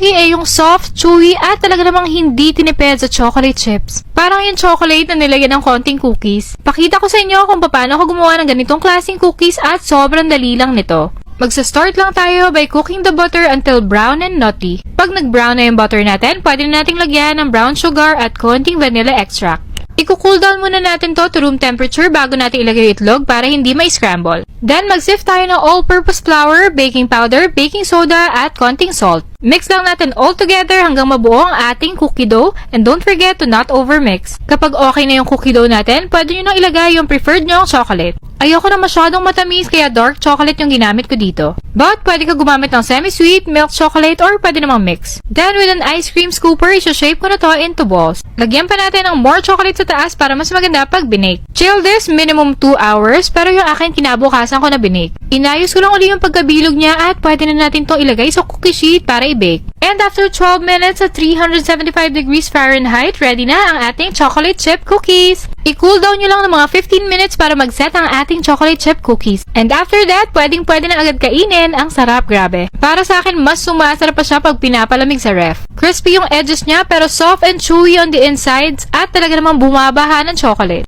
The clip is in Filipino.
crispy ay yung soft, chewy at talaga namang hindi tinipid sa chocolate chips. Parang yung chocolate na nilagyan ng konting cookies. Pakita ko sa inyo kung paano ako gumawa ng ganitong klaseng cookies at sobrang dali lang nito. Magsa-start lang tayo by cooking the butter until brown and nutty. Pag nag-brown na yung butter natin, pwede na nating lagyan ng brown sugar at konting vanilla extract. I-cool down muna natin to room temperature bago natin ilagay yung itlog para hindi ma-scramble. Then, mag-sift tayo ng all-purpose flour, baking powder, baking soda, at konting salt. Mix lang natin all together hanggang mabuo ang ating cookie dough and don't forget to not overmix. Kapag okay na yung cookie dough natin, pwede nyo nang ilagay yung preferred nyo chocolate. Ayoko na masyadong matamis kaya dark chocolate yung ginamit ko dito. But pwede ka gumamit ng semi-sweet, milk chocolate, or pwede namang mix. Then with an ice cream scooper, isa-shape ko na to into balls. Lagyan pa natin ng more chocolate sa taas para mas maganda pag binake. Chill this minimum 2 hours pero yung akin kinabukasan ko na binake. Inayos ko lang uli yung pagkabilog niya at pwede na natin to ilagay sa cookie sheet para i-bake. And after 12 minutes at 375 degrees Fahrenheit, ready na ang ating chocolate chip cookies. I-cool down nyo lang ng mga 15 minutes para mag-set ang ating chocolate chip cookies. And after that, pwedeng-pwede na agad kainin. Ang sarap, grabe. Para sa akin, mas sumasarap pa siya pag pinapalamig sa ref. Crispy yung edges niya pero soft and chewy on the insides at talaga namang bumabaha ng chocolate.